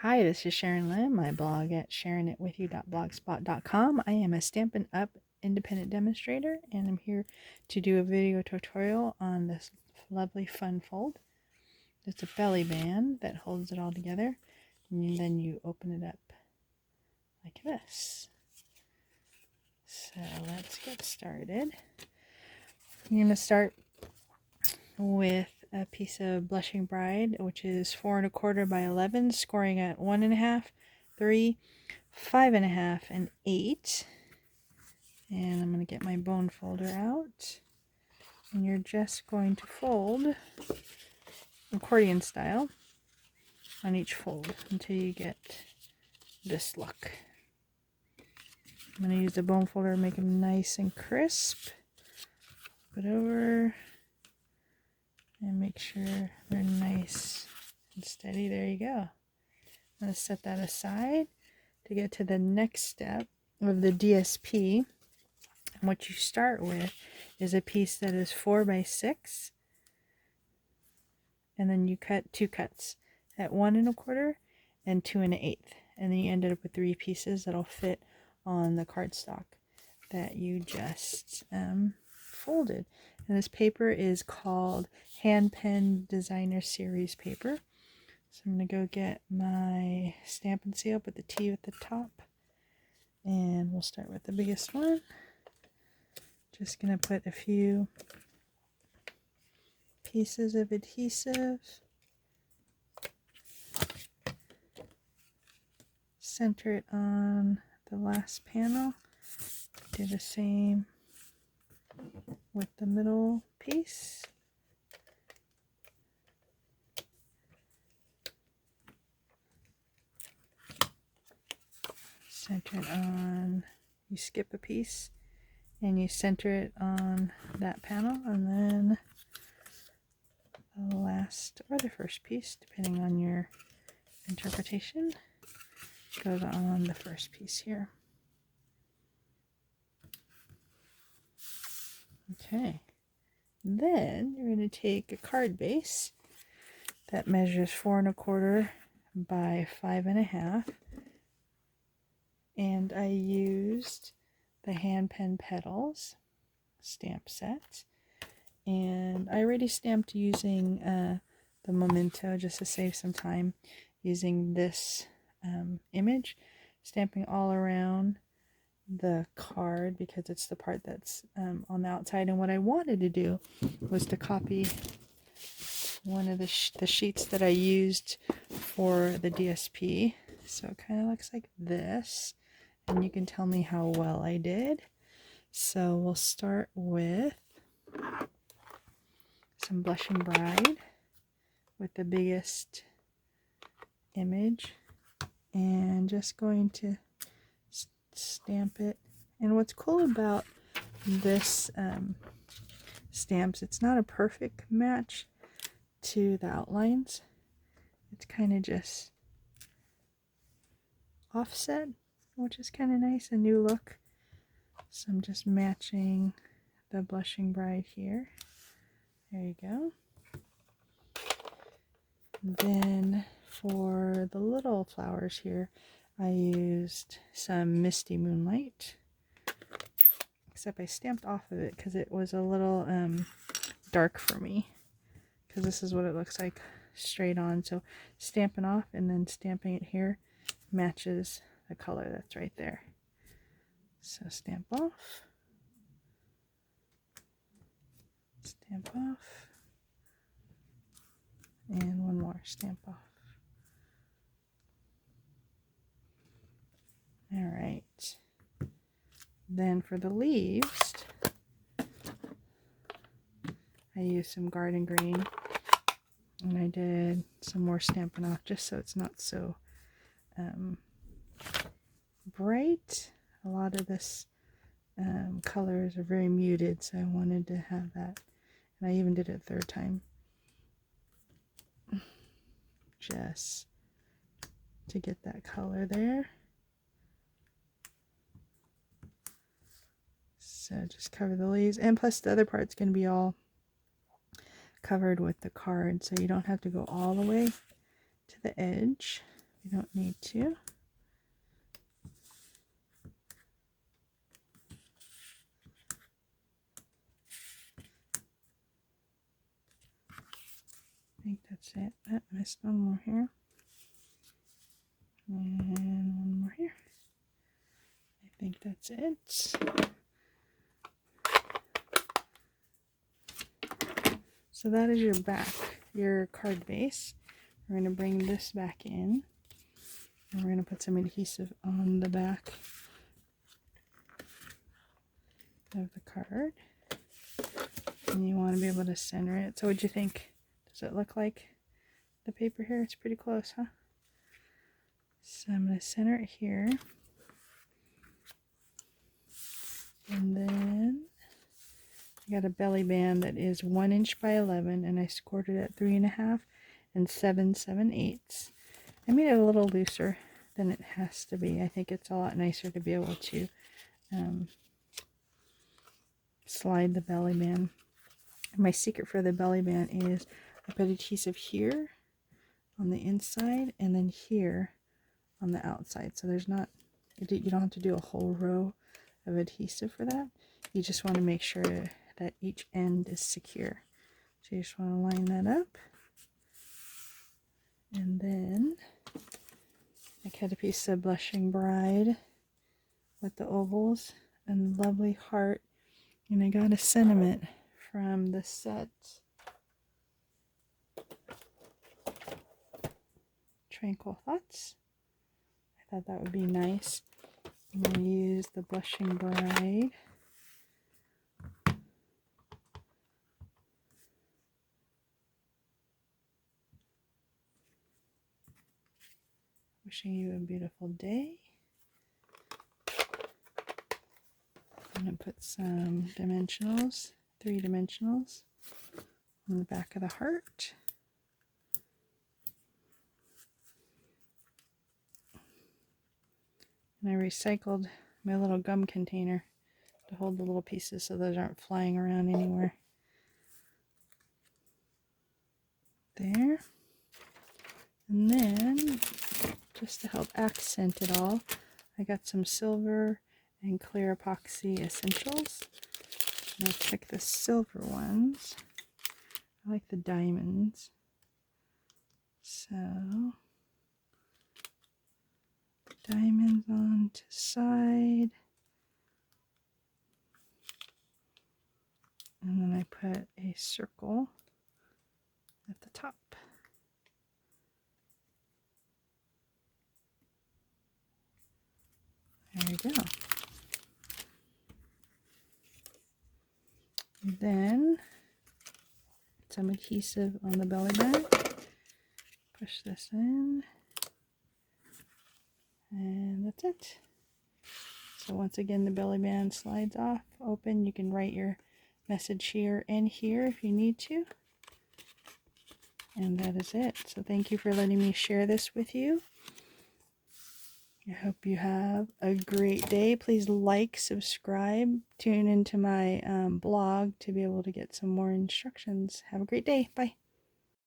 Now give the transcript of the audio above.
Hi, this is Sharon Lim, my blog at sharonitwithyou.blogspot.com. I am a Stampin' Up! Independent demonstrator, and I'm here to do a video tutorial on this lovely fun fold. It's a belly band that holds it all together, and then you open it up like this. So let's get started. You're going to start with a piece of Blushing Bride, which is 4 1/4 by 11, scoring at 1 1/2, 3, 5 1/2, and 8. And I'm going to get my bone folder out, and you're just going to fold accordion style on each fold until you get this look. I'm going to use the bone folder to make them nice and crisp. Put it over and make sure they're nice and steady. There you go. I'm going to set that aside to get to the next step of the DSP. And what you start with is a piece that is 4 by 6, and then you cut 2 cuts at 1 1/4 and 2 1/8, and then you ended up with 3 pieces that'll fit on the cardstock that you just folded. And this paper is called Hand Pen Designer Series paper. So I'm going to go get my Stampin' Seal, put the T at the top, and we'll start with the biggest one. Just going to put a few pieces of adhesive, center it on the last panel, do the same with the middle piece. Center it on, you skip a piece and you center it on that panel, and then the last or the first piece, depending on your interpretation, goes on the first piece here. Okay, then you're going to take a card base that measures 4 1/4 by 5 1/2, and I used the Hand Pen Petals stamp set, and I already stamped using the Memento just to save some time, using this image, stamping all around the card because it's the part that's on the outside. And what I wanted to do was to copy one of the sheets that I used for the DSP, so it kind of looks like this, and you can tell me how well I did. So we'll start with some Blushing Bride with the biggest image, and just going to stamp it. And what's cool about this stamps, it's not a perfect match to the outlines. It's kind of just offset, which is kind of nice, a new look. So I'm just matching the Blushing Bride here. There you go. Then for the little flowers here, I used some Misty Midnight, except I stamped off of it because it was a little dark for me, because this is what it looks like straight on. So stamping off and then stamping it here matches the color that's right there. So stamp off, stamp off, and one more, stamp off. All right. Then for the leaves, I used some Garden Green, and I did some more stamping off just so it's not so bright. A lot of this colors are very muted, so I wanted to have that, and I even did it a third time just to get that color there. So just cover the leaves, and plus the other part's going to be all covered with the card, so you don't have to go all the way to the edge You don't need to. I think that's it. I missed one more here. And one more here. I think that's it. So that is your back, your card base. We're going to bring this back in. And we're going to put some adhesive on the back of the card. And you want to be able to center it. So what'd you think? Does it look like the paper here? It's pretty close, huh? So I'm going to center it here. And then I got a belly band that is 1 inch by 11, and I scored it at 3.5 and 7/7/8. I made it a little looser than it has to be. I think it's a lot nicer to be able to slide the belly band. My secret for the belly band is I put adhesive here on the inside and then here on the outside. So there's not, you don't have to do a whole row of adhesive for that. You just want to make sure that each end is secure. So you just want to line that up. And then I cut a piece of Blushing Bride with the ovals and lovely heart. And I got a sentiment from the set Tranquil Thoughts. I thought that would be nice. I'm going to use the Blushing Bride. Wishing you a beautiful day. I'm going to put some dimensionals, 3 dimensionals, on the back of the heart. And I recycled my little gum container to hold the little pieces so those aren't flying around anywhere. There. And then, just to help accent it all, I got some silver and clear epoxy essentials. And I'll pick the silver ones. I like the diamonds. So, diamonds on to side. And then I put a circle at the top. There you go. And then some adhesive on the belly band. Push this in. And that's it. So once again, the belly band slides off, open. You can write your message here and here if you need to. And that is it. So thank you for letting me share this with you. I hope you have a great day. Please like, subscribe, tune into my blog to be able to get some more instructions. Have a great day. Bye.